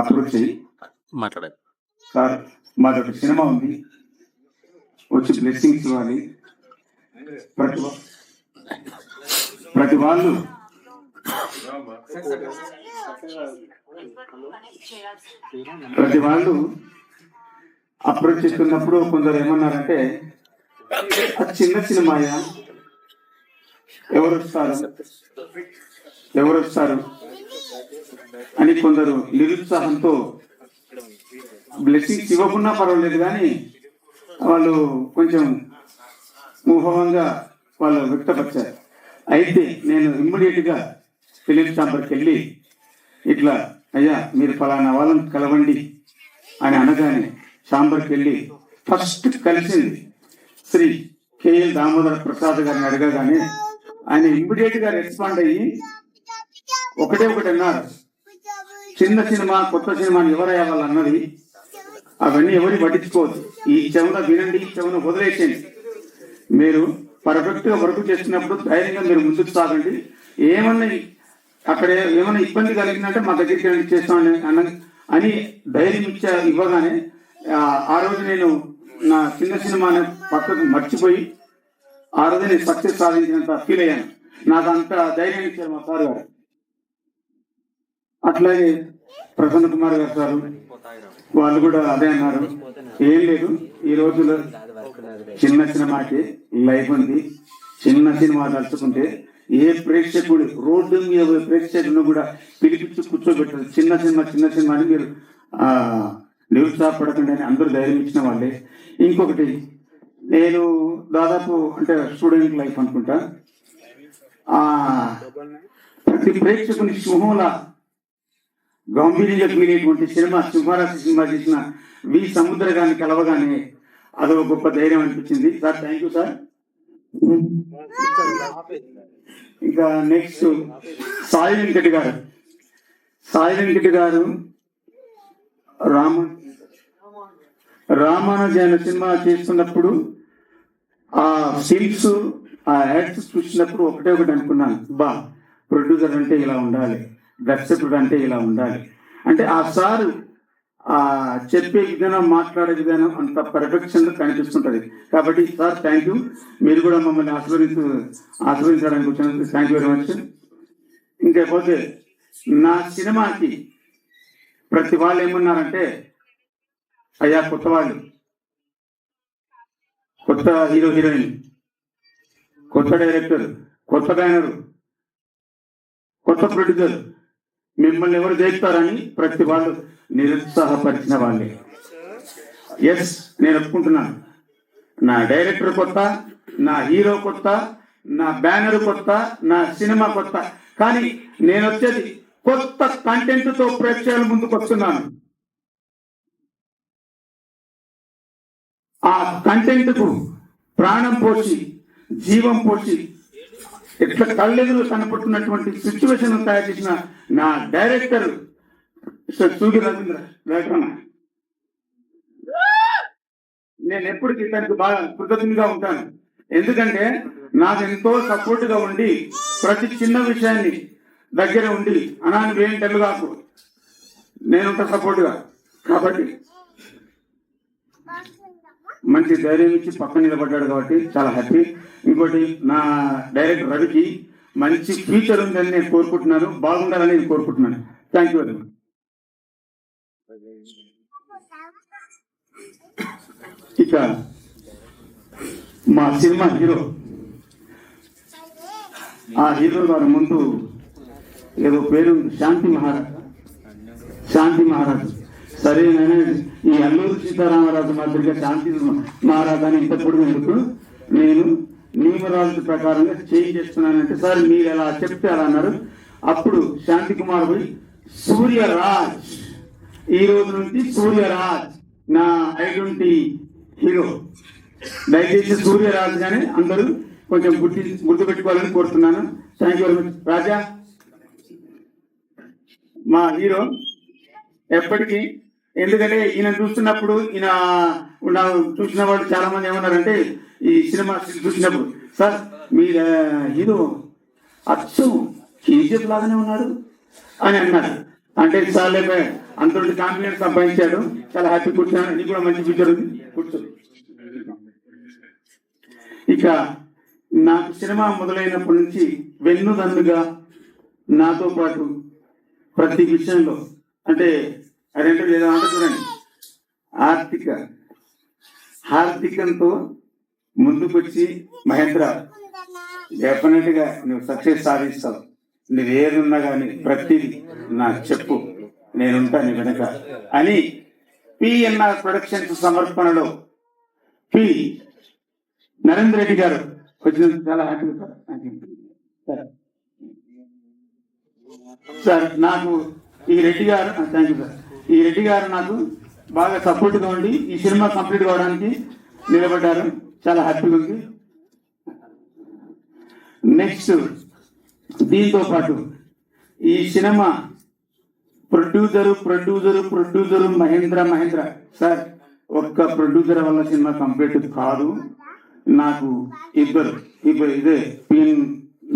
Approach అయ్యి మాట్లాడారు. Sir మాది ఒక సినిమా ఉంది, వచ్చి బ్లెస్సింగ్స్ ఇవ్వాలి. ప్రతి వాళ్ళు అప్రోచ్ చేస్తున్నప్పుడు కొందరు ఏమన్నారంటే చిన్న సినిమాయా, ఎవరు వస్తారు అని కొందరు నిరుత్సాహంతో బ్లెస్సింగ్స్ ఇవ్వకున్నా పర్వాలేదు కానీ వాళ్ళు కొంచెం ఊహంగా వాళ్ళు వ్యక్తపరిచారు. అయితే నేను ఇమ్మీడియట్ గా ఫిలిం ఛాంబర్కి వెళ్ళి ఇట్లా అయ్యా మీరు ఫలానా వాళ్ళని కలవండి అని అనగానే ఛాంబర్కి వెళ్ళి ఫస్ట్ కలిసింది శ్రీ కేఎల్ దామోదర ప్రసాద్ గారిని అడగగానే ఆయన ఇమ్మీడియట్ గా రెస్పాండ్ అయ్యి ఒకటే అన్నారు, చిన్న సినిమా కొత్త సినిమాని ఎవరయ్యా వాళ్ళు అన్నది, అవన్నీ ఎవరి పట్టించుకోవద్దు, ఈ చెవున వినండి, ఈ చెవున వదిలేసేయండి, మీరు పర్ఫెక్ట్ గా వర్క్ చేస్తున్నప్పుడు ధైర్యంగా మీరు ముందుకు సాగండి, అక్కడ ఏమైనా ఇబ్బంది కలిగిందంటే మా దగ్గరికి చేస్తామని అని ధైర్యం ఇవ్వగానే ఆ రోజు నేను నా చిన్న సినిమాని పక్కకు మర్చిపోయి ఆ రోజు నేను సక్సెస్ సాధించినంత ఫీల్ అయ్యాను. నాకు అంత ధైర్యం ఇచ్చారు మా సార్ గారు. అట్లాగే ప్రసన్న కుమార్ గారు సార్ వాళ్ళు కూడా అదే అన్నారు, ఏం లేదు ఈ రోజులో చిన్న సినిమాకి లైఫ్ ఉంది, చిన్న సినిమా తలుచుకుంటే ఏ ప్రేక్షకుడు రోడ్డు మీద ప్రేక్షకులను కూడా పిలిపించి కూర్చోబెట్టారు. చిన్న సినిమా అని మీరు నిరుత్సాహపడకండి అని అందరూ ధైర్యం ఇచ్చిన వాళ్ళే. ఇంకొకటి నేను దాదాపు అంటే స్టూడెంట్ లైఫ్ అనుకుంటా, ప్రతి ప్రేక్షకుని సింహంలా గంభీరంగా ఫీలైనటువంటి సినిమా సింహారాశి సినిమా చేసిన వి సముద్ర గారిని కలవగానే అదొక గొప్ప ధైర్యం అనిపించింది. Sir thank you sir. ఇంకా నెక్స్ట్ సాయి వెంకటి గారు రామానుజన్ సినిమా చేస్తున్నప్పుడు ఆ సీన్స్ ఆ యాడ్స్ చూసినప్పుడు ఒకటే అనుకున్నాను, ప్రొడ్యూసర్ అంటే ఇలా ఉండాలి, దర్శకుడు అంటే ఇలా ఉండాలి. అంటే ఆ సారు ఆ చెప్పే విధానం, మాట్లాడే విధానం అంత పర్ఫెక్షన్ కనిపిస్తుంటది. కాబట్టి సార్ థ్యాంక్ యూ, మీరు కూడా మమ్మల్ని ఆశీర్వదించడానికి వచ్చినందుకు థ్యాంక్ యూ వెరీ మచ్. ఇంకపోతే నా సినిమాకి ప్రతి వాళ్ళు ఏమన్నారంటే, అయ్యా కొత్త వాళ్ళు, కొత్త హీరో హీరోయిన్, కొత్త డైరెక్టర్, కొత్త బ్యానరు, కొత్త ప్రొడ్యూసర్, మిమ్మల్ని ఎవరు చేస్తారని ప్రతి వాళ్ళు నిరుత్సాహపరిచిన వాళ్ళే. ఎస్, నేను ఒప్పుకుంటున్నాను, నా డైరెక్టర్ కొత్త, నా హీరో కొత్త, నా బ్యానర్ కొత్త, నా సినిమా కొత్త, కానీ నేను వచ్చేది కొత్త కంటెంట్ తో ప్రేక్షకుల ముందుకు వస్తున్నాను. ఆ కంటెంట్ కు ప్రాణం పోసి జీవం పోసి ఎట్లా కళ్ళెదురు కనపడుతున్నటువంటి సిచ్యువేషన్ తయారు చేసిన నా డైరెక్టర్ సూర్య రవీంద్ర వెంకన్న, నేను ఎప్పటికీ దానికి బాగా కృతజ్ఞతగా ఉంటాను. ఎందుకంటే నాకు ఎంతో సపోర్ట్ గా ఉండి ప్రతి చిన్న విషయాన్ని దగ్గర ఉండి అనాన్ని వేయం తెలుగాకు నేనుంటా సపోర్ట్ గా. కాబట్టి మంచి ధైర్యం ఇచ్చి పక్కన నిలబడ్డాడు కాబట్టి చాలా హ్యాపీ. ఇంకోటి నా డైరెక్టర్ రవికి మంచి ఫ్యూచర్ ఉందని నేను కోరుకుంటున్నాను, బాగుండాలని నేను కోరుకుంటున్నాను. Thank you very much. ఇక మా సినిమా హీరో, ఆ హీరో గారు ముందు ఏదో పేరు శాంతి మహారాజు. సరే ఈ అల్లూరు సీతారామరాజు మాదిరిగా శాంతి మహారాజు అని ఇంతప్పుడు ఎందుకు, నేను నియమరాజు ప్రకారంగా చేంజ్ చేస్తున్నానంటే సార్ మీరు ఎలా చెప్తే అలా అన్నారు. అప్పుడు శాంతి కుమార్ పోయి సూర్యరాజ్, ఈ రోజు నుంచి సూర్యరాజ్ నా ఐడెంటిటీ హీరో. దయచేసి సూర్యరాజ్ గానే అందరూ కొంచెం గుర్తుపెట్టుకోవాలని కోరుతున్నాను. Thank you very much. Raja మా హీరో ఎప్పటికీ, ఎందుకంటే ఈయన చూస్తున్నప్పుడు చూసిన వాళ్ళు చాలా మంది ఏమన్నారంటే ఈ సినిమా చూసినప్పుడు, సార్ మీ హీరో అచ్చం కేజీఎఫ్ లాగానే ఉన్నాడు అని అన్నారు. అంటే చాలే అంతటి కాన్ఫిడెన్స్ సంపాదించాడు. చాలా హ్యాపీ. కూర్చున్నాను. నీకు కూడా మంచి ఫ్యూచర్ ఉంది. కూర్చో. ఇక నాకు సినిమా మొదలైనప్పటి నుంచి వెన్నుదన్నుగా నాతో పాటు ప్రతి విషయంలో అంటే అదేంటో ఏదో అంటే చూడండి, హార్దికంతో ముందుకొచ్చి మహేంద్ర డెఫినెట్ గా నువ్వు సక్సెస్ సాధిస్తావు, నువ్వేదున్నా కానీ ప్రతిదీ నాకు చెప్పు, నేనుంటా నీ వెనక అని పిఎన్ఆర్ ప్రొడక్షన్స్ సమర్పణలో పి నరేంద్ర రెడ్డి గారు వచ్చినందుకు చాలా హ్యాపీగా సార్. నాకు ఈ రెడ్డి గారు థ్యాంక్ యూ సార్. ఈ రెడ్డి గారు నాకు బాగా సపోర్ట్గా ఉండి ఈ సినిమా కంప్లీట్ కావడానికి నిలబడ్డారు. చాలా హ్యాపీగా ఉంది. నెక్స్ట్ దీంతో పాటు ఈ సినిమా ప్రొడ్యూసరు మహేంద్ర సార్. ఒక్క ప్రొడ్యూసర్ వల్ల సినిమా కంప్లీట్ కాదు. నాకు ఇద్దరు ఇదే పిఎన్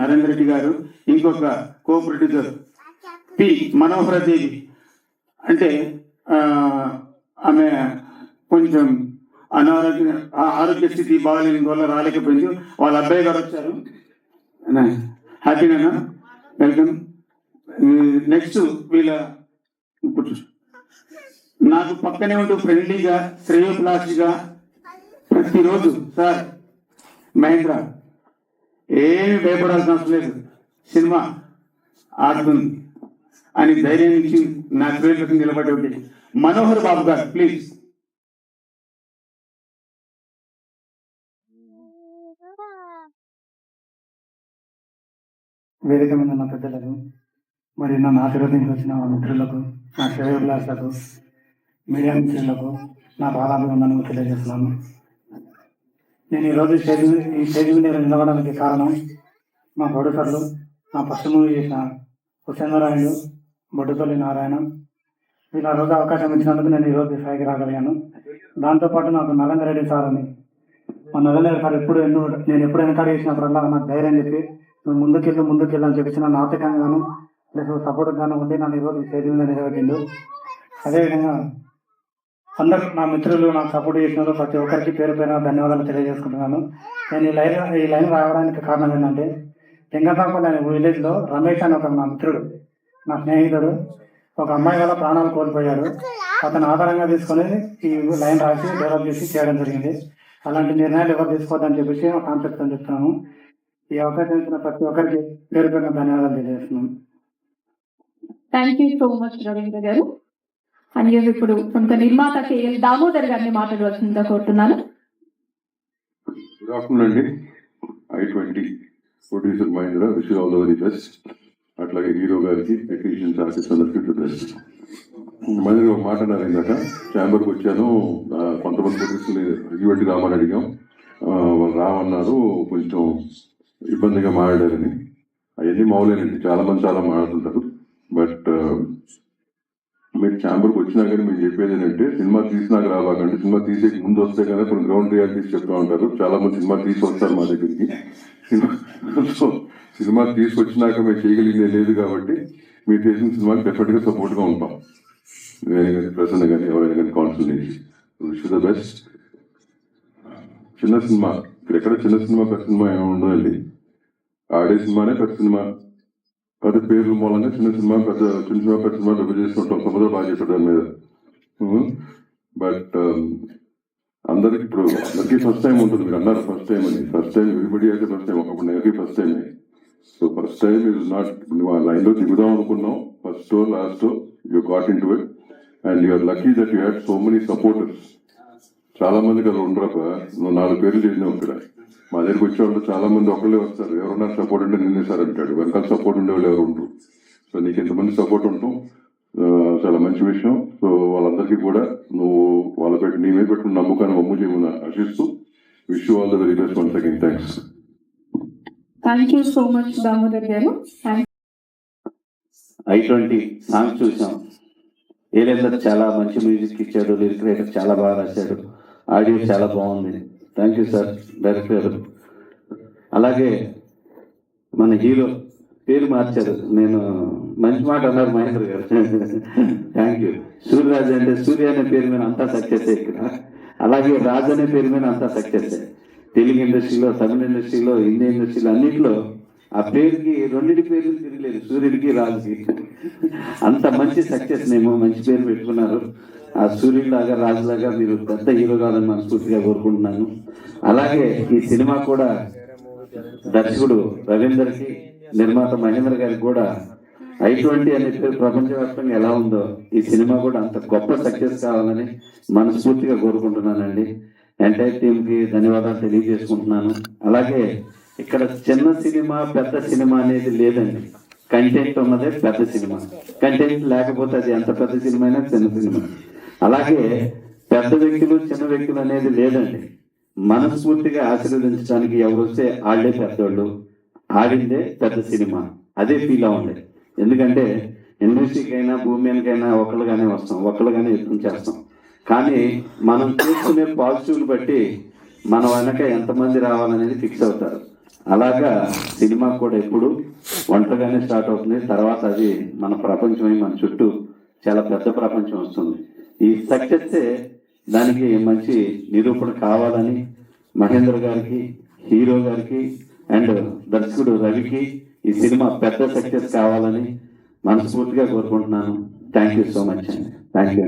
నరేంద్ర రెడ్డి గారు, ఇంకొక కో ప్రొడ్యూసర్ పి మనోహర దేవి. అంటే ఆమె కొంచెం ఆరోగ్య స్థితి బాగాలేని వల్ల రాలేకపోయింది. వాళ్ళ అబ్బాయి గారు వచ్చారు. హ్యాపీనా? వెల్కమ్. నెక్స్ట్ వీళ్ళ నాకు పక్కనే ఉంటూ ఫ్రెండ్లీగా శ్రేయోభిలాషిగా ప్రతిరోజు సార్ మహేంద్ర ఏమి భయపడాల్సిన అవసరం లేదు, సినిమా ఆడుతుంది అని ధైర్యం ఇచ్చి నా పేరు నిలబడి మనోహర్ బాబు గారు ప్లీజ్. వేదిక మీద ఉన్న పెద్దలకు మరియు నన్ను ఆశీర్వదించి వచ్చిన మిత్రులకు, నా శ్రేయోభిలాషులకు, మీడియా మిత్రులకు నా పాదాభివందనలు తెలియజేస్తున్నాను. నేను ఈరోజు ఈ స్టేజ్ మీద నిలవడానికి కారణం మా ప్రొడ్యూసర్లు, నా ఫస్ట్ మూవీ చేసిన హుసేంద్రరాయుడు, బొడ్డుపల్లి నారాయణ. వీళ్ళ రోజు అవకాశం ఇచ్చినందుకు నేను ఈరోజు స్థాయికి రాగలిగాను. దాంతోపాటు నాకు నరేంద్ర రెడ్డి సార్ అని, మా నరేంద్ర రెడ్డి సార్ నేను ఎప్పుడు వెనకాడ చేసినప్పుడల్లా నాకు ధైర్యం చెప్పి నువ్వు ముందుకెళ్ళు అని చెప్పేసి నన్ను ఆర్థికంగాను ప్లస్ సపోర్ట్గాను ఉండి నన్ను ఈరోజు స్టేజ్ మీద నిలబెట్టిండు. అదేవిధంగా అందరూ నా మిత్రులు నాకు సపోర్ట్ చేసిన ప్రతి ఒక్కరికి పేరు పేరు ధన్యవాదాలు తెలియజేసుకుంటున్నాను. నేను ఈ లైన్ రావడానికి కారణం ఏంటంటే లింగతాపల్లి అనే విలేజ్లో రమేష్ అని ఒక నా మిత్రుడు, నా స్నేహితుడు, ఒక అమ్మాయి వల్ల ప్రాణాలు కోల్పోయాడు. అతను ఆధారంగా తీసుకొని ఈ లైన్ రాసి డెవలప్ చేసి చేయడం జరిగింది. అలాంటి నిర్ణయాలు ఎవరు తీసుకోవద్దని చెప్పేసి కాన్సెప్ట్ అని చెప్తున్నాను. ఈ అవకాశం ఇచ్చిన ప్రతి ఒక్కరికి పేరు పేరున ధన్యవాదాలు తెలియజేస్తున్నాను. Thank you so much Ravindra గారు. అని ఇప్పుడు కొంత నిర్మాత కేఎల్ దామోదర్ గారిని మాట్లాడవలసిందిగా కోరుతున్నాను. గుడ్ ఆఫ్టర్నూన్ అండి. I20 producer Mahendra, wish all the very best. అట్లాగే హీరో గారికి, టెక్నీషియన్స్, ఆర్టిస్ట్ అందరికీ ది బెస్ట్. మహేంద్ర ఒక మాట అన్నారు ఇందాక, ఛాంబర్కి వచ్చాను, కొంతమంది ప్రొడ్యూసర్లు ఈవెంట్కి రామని అడిగాం, వాళ్ళు రామన్నారు, కొంచెం ఇబ్బందిగా మాట్లాడారని. అవన్నీ మామూలేనండి, చాలా మంది చాలా మాట్లాడుతుంటారు. బట్ మీరు ఛాంబర్కి వచ్చినా కానీ మీరు చెప్పేది ఏంటంటే సినిమా తీసినాక రావాకండి, సినిమా తీసే ముందు వస్తే కానీ కొన్ని గ్రౌండ్ రియాలిటీస్ చెప్తూ ఉంటారు. చాలా మంది సినిమా తీసి వస్తారు మా దగ్గరికి. సో సినిమా తీసుకొచ్చినాక మేము చేయగలిగిందే లేదు కాబట్టి మీరు చేసిన సినిమాకి డెఫినెట్గా సపోర్ట్గా ఉంటాం. నేను కానీ ప్రసన్న కానీ ఎవరైనా కానీ కాన్సల్టేట్ విష్ ద బెస్ట్. చిన్న సినిమా ఇక్కడ ఎక్కడ చిన్న సినిమా పెద్ద సినిమా ఏమి ఉండదండి. ఆడే సినిమానే పెద్ద సినిమా, పెద్ద పేర్లు మూలంగా చిన్న సినిమా పెద్ద సినిమా డబ్బు చేసుకుంటాం. సముద్రం బాగా చేస్తాడు దాని మీద. బట్ అందరికి ఇప్పుడు అందరికీ ఫస్ట్ టైం ఉంటుంది. మీరు అన్నారు ఫస్ట్ టైం అని. ఫస్ట్ టైం ఎవ్రీబడి అయితే ఫస్ట్ టైం, ఒకప్పుడు నెలకి first time. So first time is not, నువ్వు ఆ లైన్లో దిగుదాం అనుకున్నావు, first last you got into it and you're lucky that you had so many supporters. చాలా మందికి అది ఉండరప్ప. నువ్వు 4 పేర్లు చేసినావు ఇక్కడ. మా దగ్గరికి వచ్చేవాళ్ళు చాలా మంది ఒకళ్ళే వస్తారు, ఎవరున్నా సపోర్ట్ ఉంటే నిన్నే సార్ అంటాడు, వెనకాల సపోర్ట్ ఉండేవాళ్ళు ఎవరు ఉండరు. సో నీకు ఇంతమంది సపోర్ట్ ఉంటాం, చాలా మంచి విషయం. సో వాళ్ళందరికీ కూడా నువ్వు నీ మీద పెట్టుకున్న నమ్మకాన్ని వమ్ము చేయమని ఆశిస్తూ wish you all the very best once again. Thanks. Thank you so much Damodar గారు. I20 సాంగ్స్ చూసాం. ఏలేందర్ చాలా మంచి మ్యూజిక్ ఇచ్చాడు, లిరిక్ రైటర్ చాలా బాగా రాశాడు, ఆడియో చాలా బాగుంది. Thank you sir director. అలాగే మన హీరో పేరు మార్చారు, నేను మంచి మాట అన్నారు మహేంద్ర గారు. Thank you. సూర్యరాజు అంటే సూర్య అనే పేరు మీద అంతా సక్సెస్ ఇక్కడ, అలాగే రాజు అనే పేరు మీద అంతా సక్సెస్. తెలుగు ఇండస్ట్రీలో, తమిళ ఇండస్ట్రీలో, హిందీ ఇండస్ట్రీలో అన్నింటిలో ఆ పేరుకి రెండింటి పేర్లు తిరగలేదు, సూర్యుడికి రాజుకి. అంత మంచి సక్సెస్ నేమో మంచి పేరు పెట్టుకున్నారు. ఆ సూర్యుడిలాగా రాజులాగా మీరు పెద్ద హీరో కావాలని మనస్ఫూర్తిగా కోరుకుంటున్నాను. అలాగే ఈ సినిమా కూడా దర్శకుడు రవీందర్కి, నిర్మాత మహేంద్ర గారికి కూడా I20 అనే పేరు ప్రపంచవ్యాప్తంగా ఎలా ఉందో ఈ సినిమా కూడా అంత గొప్ప సక్సెస్ కావాలని మనస్ఫూర్తిగా కోరుకుంటున్నానండి. ఎంటైర్ టీమ్ కి ధన్యవాదాలు తెలియజేసుకుంటున్నాను. అలాగే ఇక్కడ చిన్న సినిమా పెద్ద సినిమా అనేది లేదండి. కంటెంట్ ఉన్నదే పెద్ద సినిమా, కంటెంట్ లేకపోతే అది ఎంత పెద్ద సినిమా అయినా చిన్న సినిమా. అలాగే పెద్ద వ్యక్తులు చిన్న వ్యక్తులు అనేది లేదండి. మనస్ఫూర్తిగా ఆశీర్వదించడానికి ఎవరు వస్తే ఆళ్లే పెద్దోళ్ళు, ఆడిందే పెద్ద సినిమా, అదే ఫీల్ అవ్వండి. ఎందుకంటే ఇండస్ట్రీకైనా భూమికైనా ఒకళ్ళుగానే వస్తాం, ఒకళ్ళుగానే యుద్ధం చేస్తాం. కానీ మనం చూసుకునే పాజిటివ్ని బట్టి మన వెనక ఎంతమంది రావాలనేది ఫిక్స్ అవుతారు. అలాగా సినిమా కూడా ఎప్పుడు ఒంటరిగానే స్టార్ట్ అవుతుంది, తర్వాత అది మన ప్రపంచమై మన చుట్టూ చాలా పెద్ద ప్రపంచం వస్తుంది. ఈ సక్సెస్ దానికి మంచి నిరూపణ కావాలని మహేంద్ర గారికి, హీరో గారికి అండ్ దర్శకుడు రవికి ఈ సినిమా పెద్ద సక్సెస్ కావాలని మనస్ఫూర్తిగా కోరుకుంటున్నాను. థ్యాంక్ యూ సో మచ్ అండి. Thank you.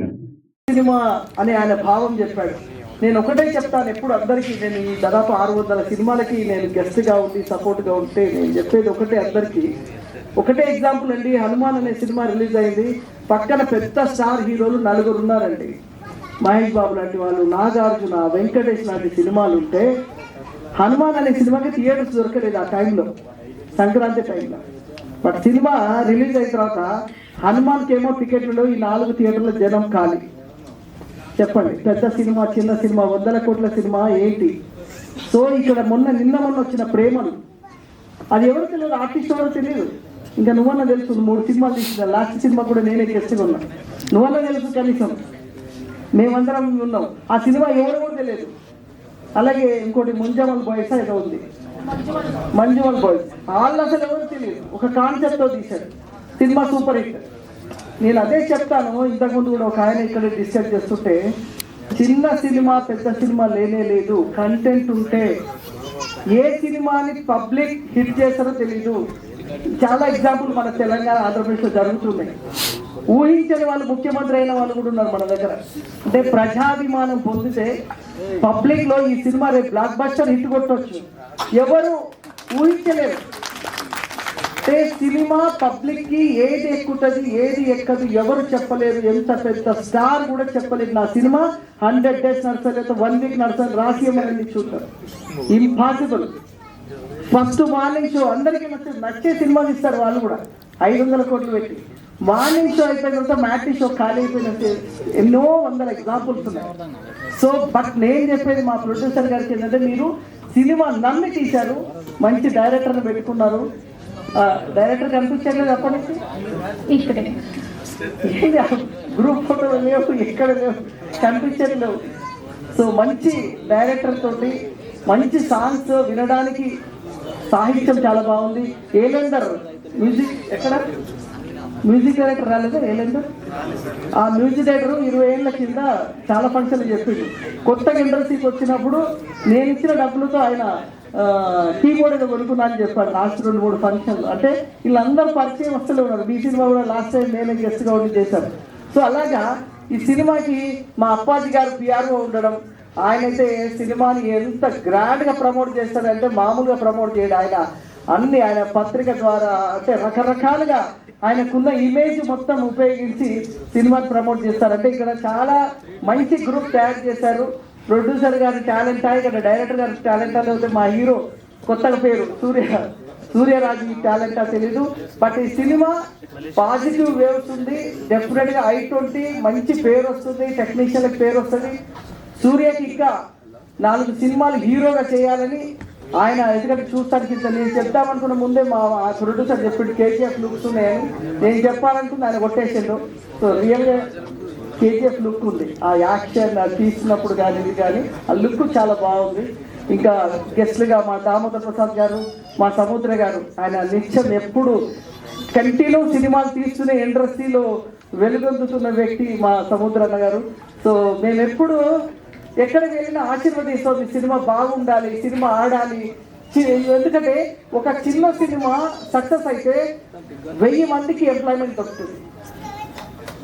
సినిమా అని ఆయన భావం చెప్పాడు. నేను ఒకటే చెప్తాను ఎప్పుడు అందరికీ, నేను ఈ దాదాపు 600 సినిమాలకి నేను గెస్ట్గా ఉండి సపోర్ట్గా ఉంటే నేను చెప్పేది ఒకటే అందరికీ. ఒకటే ఎగ్జాంపుల్ అండి, హనుమాన్ అనే సినిమా రిలీజ్ అయింది. పక్కన పెద్ద స్టార్ హీరోలు 4 ఉన్నారండి. మహేష్ బాబు లాంటి వాళ్ళు, నాగార్జున, వెంకటేష్ లాంటి సినిమాలు ఉంటే హనుమాన్ అనే సినిమాకి థియేటర్స్ దొరకలేదు ఆ టైంలో, సంక్రాంతి టైంలో. బట్ సినిమా రిలీజ్ అయిన తర్వాత హనుమాన్కి ఏమో టికెట్లు ఈ 4 థియేటర్ల జనం ఖాళీ. చెప్పండి, పెద్ద సినిమా చిన్న సినిమా 100 కోట్ల సినిమా ఏంటి? సో ఇక్కడ నిన్న మొన్న వచ్చిన ప్రేమలు, అది ఎవరు తెలియదు, ఆర్టిస్ట్ ఎవరో తెలియదు. ఇంకా నువ్వన్నా తెలుసు, 3 సినిమాలు తీసిన, లాస్ట్ సినిమా కూడా నేనే గెస్ట్గా ఉన్నా. నువ్వన్నా తెలుసు, కనీసం మేమందరం ఉన్నాం. ఆ సినిమా ఎవరు కూడా తెలియదు. అలాగే ఇంకోటి ముంజమల్ బాయ్స్ ఏదో ఉంది, మంజుమల్ బాయ్స్, వాళ్ళు అసలు ఎవరు తెలియదు. ఒక కాన్సెప్ట్తో తీశారు, సినిమా సూపర్ హిట్. నేను అదే చెప్తాను, ఇంతకుముందు కూడా ఒక ఆయన ఇక్కడ డిస్కస్ చేస్తుంటే, చిన్న సినిమా పెద్ద సినిమా లేనే లేదు. కంటెంట్ ఉంటే ఏ సినిమాని పబ్లిక్ హిట్ చేస్తారో తెలీదు. చాలా ఎగ్జాంపుల్ మన తెలంగాణ, ఆంధ్రప్రదేశ్లో జరుగుతున్నాయి. ఊహించని వాళ్ళు ముఖ్యమంత్రి అయిన వాళ్ళు కూడా ఉన్నారు మన దగ్గర. అంటే ప్రజాభిమానం పొందితే పబ్లిక్లో ఈ సినిమా రేపు బ్లాక్ బస్టర్ హిట్ కొట్టవచ్చు, ఎవరు ఊహించలేరు. అంటే సినిమా పబ్లిక్ కి ఏది ఎక్కుతుంది ఏది ఎక్కదు ఎవరు చెప్పలేరు. ఎంత పెద్ద స్టార్ కూడా చెప్పలేదు నా సినిమా 100 days నడసలేదు, 1 week నడసలేదు, రాసియమని చూస్తారు. ఇంపాసిబుల్. ఫస్ట్ మార్నింగ్ షో అందరికీ నచ్చే సినిమాలు ఇస్తారు వాళ్ళు కూడా, 500 కోట్లు పెట్టి. మార్నింగ్ షో అయిపోయిన తర్వాత మ్యాట్నీ షో ఖాళీ అయిపోయిన ఎన్నో 100 ఎగ్జాంపుల్స్ ఉన్నాయి. సో బట్ నేను చెప్పేది మా ప్రొడ్యూసర్ గారికి ఏంటంటే, మీరు సినిమా నమ్మి తీశారు, మంచి డైరెక్టర్ని పెట్టుకున్నారు. డైరెక్టర్ కనిపించట్లేదు అప్పటి నుంచి, ఇక్కడే గ్రూప్ ఫోటోలు లేవు, ఎక్కడ లేవు, కనిపించట్లేవు. సో మంచి డైరెక్టర్ తోటి మంచి సాంగ్స్ వినడానికి, సాహిత్యం చాలా బాగుంది. ఏలెండర్ మ్యూజిక్, ఎక్కడ మ్యూజిక్ డైరెక్టర్ రాలేదు ఏలెండర్. ఆ మ్యూజిక్ డైరెక్టర్ 20 ఏళ్ల కింద చాలా ఫంక్షన్లు చెప్పిండు. కొత్తగా ఇండస్ట్రీకి వచ్చినప్పుడు నేను ఇచ్చిన డబ్బులతో ఆయన కీబోర్డ్ ఏదో కొనుక్కున్నా అని చెప్పాడు. లాస్ట్ 2-3 ఫంక్షన్లు. అంటే వీళ్ళందరూ పరిచయం వస్తూనే ఉన్నారు. ఈ సినిమా కూడా లాస్ట్ టైం నేనే గెస్ట్గా ఉండి చేశాను. సో అలాగా ఈ సినిమాకి మా అప్పాజీ గారు పిఆర్ఓ ఉండడం, ఆయనైతే సినిమాని ఎంత గ్రాండ్గా ప్రమోట్ చేస్తాడంటే మామూలుగా ప్రమోట్ చేయడు ఆయన. ఆయన పత్రిక ద్వారా, అంటే రకరకాలుగా ఆయనకున్న ఇమేజ్ మొత్తం ఉపయోగించి సినిమాని ప్రమోట్ చేస్తారంటే ఇక్కడ చాలా మంచి గ్రూప్ తయారు చేశారు. ప్రొడ్యూసర్ గారి టాలెంట్, ఇక్కడ డైరెక్టర్ గారి టాలెంట్ అనేది, మా హీరో కొత్తగా పేరు సూర్యరాజు టాలెంట్ తెలీదు. బట్ ఈ సినిమా పాజిటివ్ వేవ్స్ ఉంది. డెఫినెట్గా I20 మంచి పేరు వస్తుంది, టెక్నీషియన్లకు పేరు వస్తుంది. సూర్యకి ఇంకా 4 సినిమాలు హీరోగా చేయాలని ఆయన ఎందుకంటే చూస్తానికి ఇంత నేను చెప్తామనుకున్న ముందే మా ప్రొడ్యూసర్ చెప్పిండు KGF లుక్స్ ఉన్నాయని. నేను చెప్పాలనుకుంటే ఆయన కొట్టేసిండు. సో రియల్గా KGF లుక్ ఉంది, ఆ యాక్షన్ తీసినప్పుడు కానీ ఇది కానీ ఆ లుక్ చాలా బాగుంది. ఇంకా గెస్ట్లుగా మా దామోదర్ ప్రసాద్ గారు, మా సముద్ర గారు, ఆయన నిత్యం ఎప్పుడు కంటిన్యూ సినిమాలు తీస్తూనే ఇండస్ట్రీలో వెలుగొందుతున్న వ్యక్తి మా సముద్రన్న గారు. సో మేము ఎప్పుడు ఎక్కడికి వెళ్ళినా ఆశీర్వదిస్తాం, ఈ సినిమా బాగుండాలి, సినిమా ఆడాలి. ఎందుకంటే ఒక చిన్న సినిమా సక్సెస్ అయితే 1000 మందికి ఎంప్లాయ్మెంట్ దొరుకుతుంది,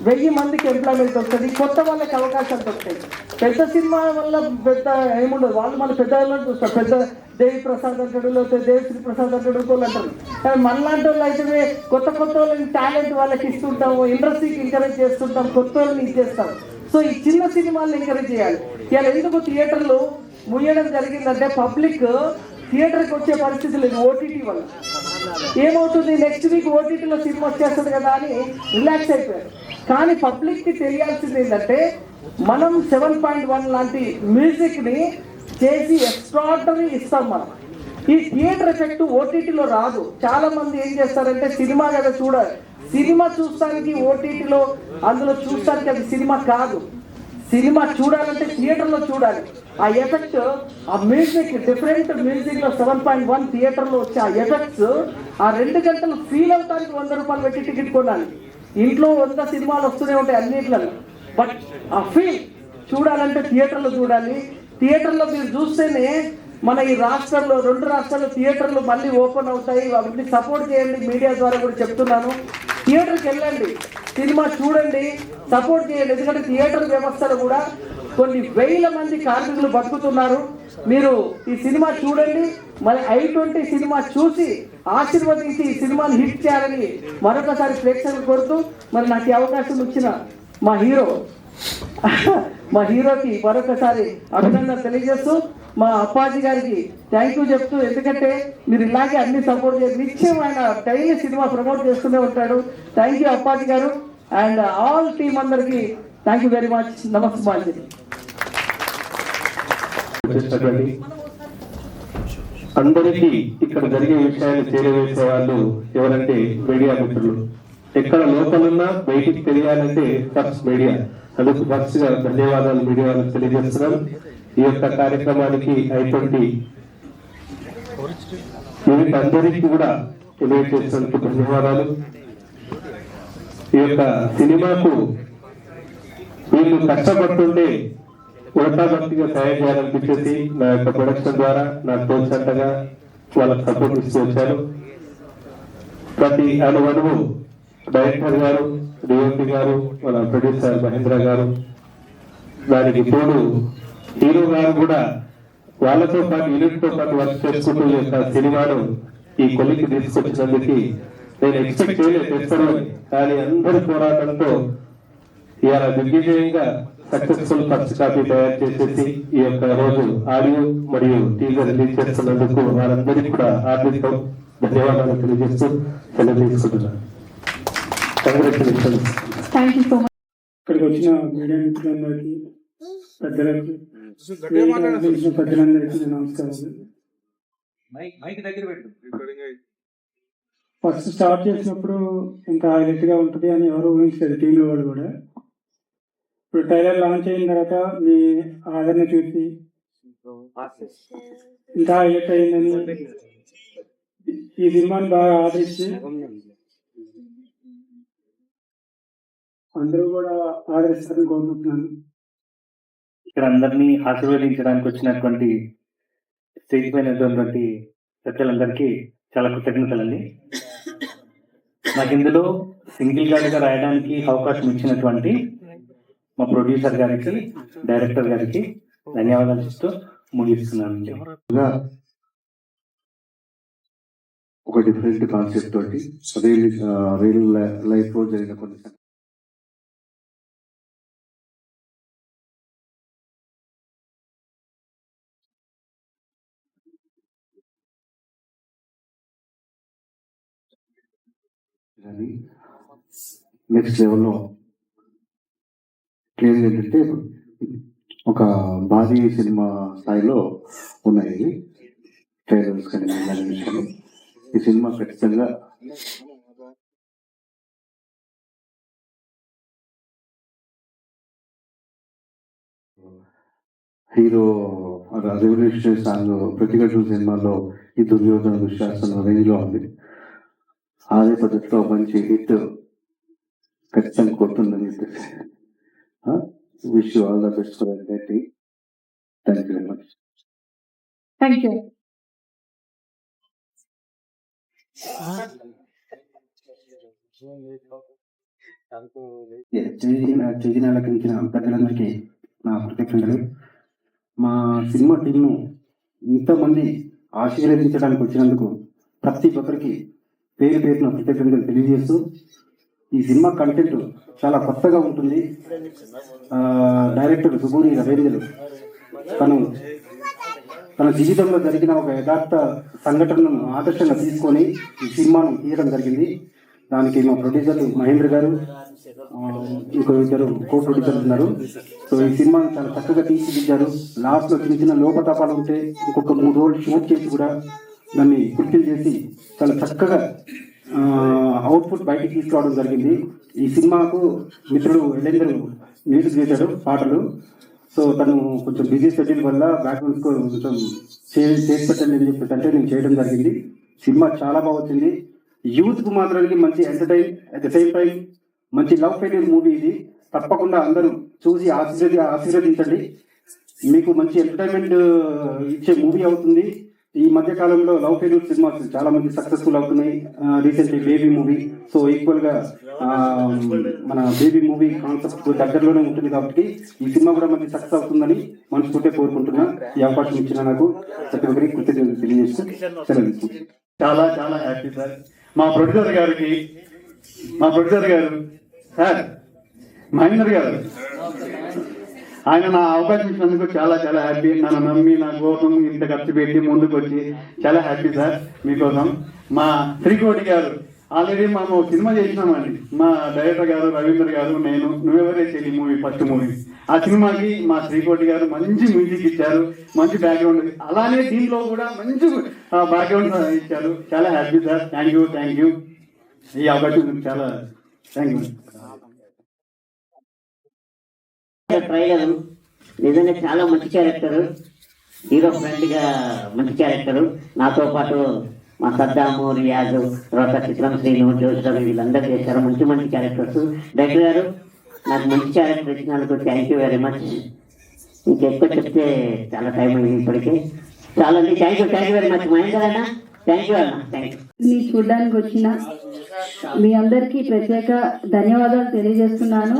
1000 మందికి ఎంప్లాయ్మెంట్ దొరుకుతుంది, కొత్త వాళ్ళకి అవకాశాలు దొరుకుతాయి. పెద్ద సినిమా వల్ల పెద్ద ఏముండదు, వాళ్ళు మన పెద్ద వాళ్ళని చూస్తారు, పెద్ద దేవి ప్రసాద్ అంటాడు, లేకపోతే దేవిశ్రీ ప్రసాద్ అంటాడు, ఇంకోళ్ళు అంటారు. కానీ మనలాంటి వాళ్ళు అయితే కొత్త వాళ్ళని టాలెంట్ వాళ్ళకి ఇస్తుంటాము, ఇండస్ట్రీకి ఎంకరేజ్ చేస్తుంటాం, కొత్త వాళ్ళని ఇచ్చేస్తాం. సో ఈ చిన్న సినిమాలను ఎంకరేజ్ చేయాలి. ఇలా ఎందుకు థియేటర్లు ముయ్యడం జరిగిందంటే పబ్లిక్ థియేటర్కి వచ్చే పరిస్థితి లేదు ఓటీటీ వల్ల. ఏమవుతుంది, నెక్స్ట్ వీక్ ఓటీటీలో సినిమా వచ్చేస్తుంది కదా అని రిలాక్స్ అయిపోయారు. కానీ పబ్లిక్కి తెలియాల్సింది ఏంటంటే మనం 7.1 లాంటి మ్యూజిక్ని చేసి ఎక్స్ట్రాడనరీ ఇస్తాం మనం. ఈ థియేటర్ ఎఫెక్ట్ ఓటీటీలో రాదు. చాలా మంది ఏం చేస్తారంటే సినిమా కదా చూడాలి, సినిమా చూస్తానికి ఓటీటీలో అందులో చూస్తానికి అది సినిమా కాదు. సినిమా చూడాలంటే థియేటర్లో చూడాలి. ఆ ఎఫెక్ట్, ఆ మ్యూజిక్, డిఫరెంట్ మ్యూజిక్లో 7.1 థియేటర్లో వచ్చే ఆ ఎఫెక్ట్స్, ఆ 2 గంటలు ఫీల్ అవడానికి 100 రూపాయలు పెట్టి టికెట్ కొనాలి. ఇంట్లో 100 సినిమాలు వస్తూనే ఉంటాయి అన్నిట్లలో, బట్ ఆ ఫీల్ చూడాలంటే థియేటర్లో చూడాలి. థియేటర్లో మీరు చూస్తేనే మన ఈ రాష్ట్రంలో 2 రాష్ట్రాల్లో థియేటర్లు మళ్ళీ ఓపెన్ అవుతాయి. వాటిని సపోర్ట్ చేయండి, మీడియా ద్వారా కూడా చెప్తున్నాను. థియేటర్కి వెళ్ళండి, సినిమా చూడండి, సపోర్ట్ చేయండి. ఎందుకంటే థియేటర్ వ్యవస్థలో కూడా కొన్ని 1000 మంది కార్మికులు బతుకుతున్నారు. మీరు ఈ సినిమా చూడండి, మరి I20 సినిమా చూసి ఆశీర్వదించి ఈ సినిమాని హిట్ చేయాలని మరొకసారి ప్రేక్షకులు కోరుతూ, మరి నాకు ఈ అవకాశం ఇచ్చిన మా హీరోకి మరొకసారి అభినందన తెలియజేస్తూ, మా అప్పాజీ గారికి థ్యాంక్ యూ చెప్తూ, ఎందుకంటే మీరు ఇలాగే అన్ని సపోర్ట్ చేసి నిత్యం ఆయన డైలీ సినిమా ప్రమోట్ చేస్తూనే ఉంటాడు. థ్యాంక్ యూ అప్పాజీ గారు అండ్ ఆల్ టీమ్ అందరికి థ్యాంక్ యూ వెరీ మచ్. నమస్తే. అందరికీ ఇక్కడ జరిగే విషయాన్ని చేరవేసే వాళ్ళు ఎవరంటే మీడియా మిత్రులు. ఎక్కడ లోపలున్నా బయటికి తెలియాలంటే ఫస్ట్ మీడియా. అందుకు ఫస్ట్ గా ధన్యవాదాలు మీడియా వాళ్ళకి తెలియజేస్తున్నాం. ఈ యొక్క కార్యక్రమానికి I20 యూనిట్ అందరికీ కూడా తెలియజేసినందుకు ధన్యవాదాలు. ఈ యొక్క సినిమాకు వీళ్ళు కష్టపడుతుంటే ఉడతాభక్తిగా తయారు చేయాలనిపించేసి నా యొక్క ప్రొడక్షన్ ద్వారా నాకు తోచినట్టుగా వాళ్ళకి సపోర్ట్ ఇస్తూ వచ్చాను. ప్రతి అణువణువు డైరెక్టర్ గారు, డిఓపి గారు, మన ప్రొడ్యూసర్ మహేంద్ర గారు, దానికి తోడు హీరో గారు కూడా వాళ్ళతో పాటు యూనిట్ తో పాటు వర్క్ చేసుకుంటూ ఈ యొక్క సినిమాను ఈ కొలికి తీసుకొచ్చినందుకు నేను ఎక్స్పెక్ట్ చేయలేదు చేస్తాను. కానీ అందరి పోరాటంతో ఇవాళ దిగ్విజయంగా సక్సెస్ఫుల్ ఫస్ట్ కాపీ తయారు చేసేసి ఈ యొక్క రోజు ఆడియో మరియు టీజర్ రిలీజ్ చేస్తున్నందుకు వారందరికీ కూడా ఆర్థిక ధన్యవాదాలు తెలియజేస్తూ సెలవు తీసుకుంటున్నాను. Congratulations. Thank you so much. ఇక్కడికి వచ్చిన మీడియా మిత్రులందరికీ, పెద్దలకి, పెద్దలందరికీ నమస్కారం. ఫస్ట్ స్టార్ట్ చేసినప్పుడు ఇంకా హైలైట్ గా ఉంటుంది అని ఎవరు ఊహించలేదు, టీంలో వాళ్ళు కూడా. ఇప్పుడు ట్రైలర్ లాంచ్ అయిన తర్వాత మీ ఆదరణ చూసి ఇంకా హైలైట్ అయిందని, ఈ సినిమాని బాగా ఆదరించి అందరూ కూడా ఆదరిస్తారని కోరుకుంటున్నాను. ఇక్కడ అందరినీ ఆశీర్వదించడానికి వచ్చినటువంటి స్టేజ్ పైన ఉన్నటువంటి పెద్దలందరికీ చాలా కృతజ్ఞతలండి. నాకు ఇందులో సింగిల్ గార్డ్గా రాయడానికి అవకాశం ఇచ్చినటువంటి మా ప్రొడ్యూసర్ గారికి, డైరెక్టర్ గారికి ధన్యవాదాలు ఇస్తూ ముగిస్తున్నానండి. ఒక డిఫరెంట్ కాన్సెప్ట్ తోటి రియల్ లైఫ్ లో జరిగిన కొన్ని నెక్స్ట్ లెవెల్లో ఏంటంటే ఒక భారీ సినిమా స్థాయిలో ఉన్నాయి ట్రైలర్స్ కానీ విషయాలు. ఈ సినిమా ఖచ్చితంగా హీరో రెవల్యూషనరీ సాంగ్ ప్రతిఘటన సినిమాలో ఈ దుర్యోధన దుశ్శాసన రేంజ్ లో ఉంది. అదే పద్ధతిలో మంచి హిట్ ఖచ్చితంగా కొడుతుందని చెప్పేసి wish you all the best for thank you very much. Thank you. చేజినాలకించిన ప్రజలందరికీ నా కృతజ్ఞతలు. మా సినిమా టీంను ఇంతమంది ఆశీర్వదించడానికి వచ్చినందుకు ప్రతి ఒక్కరికి పేరు పేరున కృతజ్ఞతలు తెలియజేస్తూ, ఈ సినిమా కంటెంట్ చాలా కొత్తగా ఉంటుంది. డైరెక్టర్ సుబూరి రవీంద్ర తన జీవితంలో జరిగిన ఒక యథార్థ సంఘటనను ఆదర్శంగా తీసుకొని ఈ సినిమాను తీయడం జరిగింది. దానికి మా ప్రొడ్యూసర్లు మహేంద్ర గారు, ఇంకో ఇద్దరు కో ప్రొడ్యూసర్లు ఉన్నారు. సో ఈ సినిమాను చాలా చక్కగా తీర్చిదిద్దారు. లాస్ట్లో చిన్న చిన్న లోపతాపాలు ఉంటే ఇంకొక 3 రోజులు షూట్ చేసి కూడా దాన్ని ఫుల్ఫిల్ చేసి చాలా చక్కగా అవుట్పుట్ బయటికి తీసుకురావడం జరిగింది. ఈ సినిమాకు మిత్రుడు ఎలెందరు మ్యూజిక్ చేశాడు పాటలు. సో తను కొంచెం బిజీ షెడ్యూల్ వల్ల బ్యాక్గ్రౌండ్ స్కోర్ కొంచెం చేసి పెట్టండి అని చెప్పేసి అంటే నేను చేయడం జరిగింది. సినిమా చాలా బాగా వచ్చింది. యూత్కు మాత్రానికి మంచి entertain, at the same time మంచి లవ్ ఫెయిల్యూర్ మూవీ ఇది. తప్పకుండా అందరూ చూసి ఆశీర్వదించండి. మీకు మంచి ఎంటర్టైన్మెంట్ ఇచ్చే మూవీ అవుతుంది. ఈ మధ్య కాలంలో లవ్ ఫెయిల్యూర్ సినిమాస్ చాలా మంది సక్సెస్ఫుల్ అవుతున్నాయి. Recently baby movie, so equal గా మన బేబీ మూవీ కాన్సెప్ట్ దగ్గరలోనే ఉంటుంది కాబట్టి ఈ సినిమా కూడా మంచి సక్సెస్ అవుతుందని మనస్ఫూర్తిగా కోరుకుంటున్నా. ఈ అవకాశం ఇచ్చిన నాకు ప్రతి ఒక్కరికి కృతజ్ఞతలు తెలియజేస్తూ సెలవు. చాలా చాలా హ్యాపీ సార్. మా ప్రొడ్యూసర్ గారు సార్ మహేందర్ గారు, ఆయన నా అవకాశం ఇచ్చినందుకు చాలా చాలా హ్యాపీ. నన్ను నమ్మి నా కోసం ఇంత ఖర్చు పెట్టి ముందుకు వచ్చి చాలా హ్యాపీ సార్ మీకోసం. మా శ్రీకోటి గారు, ఆల్రెడీ మేము సినిమా చేసినామండి. మా డైరెక్టర్ గారు రవీందర్ గారు, నేను నువ్వెవరే చెల్లి మూవీ, ఫస్ట్ మూవీ. ఆ సినిమాకి మా శ్రీకోటి గారు మంచి మ్యూజిక్ ఇచ్చారు, మంచి బ్యాక్గ్రౌండ్. అలానే దీంట్లో కూడా మంచి బ్యాక్గ్రౌండ్ ఇచ్చారు. చాలా హ్యాపీ సార్. Thank you. ఈ అవకాశం చాలా థ్యాంక్ యూ. ట్రైలర్ నిజంగా చాలా మంచి క్యారెక్టర్, హీరో ఫ్రెండ్ గా మంచి క్యారెక్టర్. నాతో పాటు మా సద్దాము, రియాజు, తర్వాత చిత్రం శ్రీను, జోష్ వీళ్ళందరూ చేశారు మంచి మంచి క్యారెక్టర్స్. డైరెక్టర్ గారు నాకు మంచి క్యారెక్టర్ ఇచ్చినందుకు థ్యాంక్ యూ వెరీ మచ్. ఇంకెక్కువ చెప్తే చాలా టైం అయింది ఇప్పటికే. చాలా అండి. Thank you very much Mahender అన్న. థ్యాంక్ యూ అన్న. Thank you. చూడడానికి వచ్చిన మీ అందరికీ ప్రత్యేక ధన్యవాదాలు తెలియజేస్తున్నాను.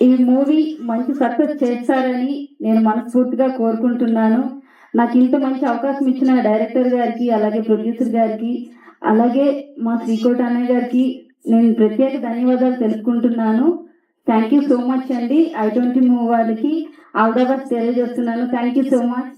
ఈ మూవీ మంచి సక్సెస్ చేస్తారని నేను మనస్ఫూర్తిగా కోరుకుంటున్నాను. నాకు ఇంత మంచి అవకాశం ఇచ్చిన డైరెక్టర్ గారికి, అలాగే ప్రొడ్యూసర్ గారికి, అలాగే మా శ్రీకోట అన్నయ్య గారికి నేను ప్రత్యేక ధన్యవాదాలు తెలుపుకుంటున్నాను. థ్యాంక్ యూ సో మచ్ అండి. I20 మూవీ వాళ్ళకి ఆల్ ద బెస్ట్ తెలియజేస్తున్నాను. Thank you so much.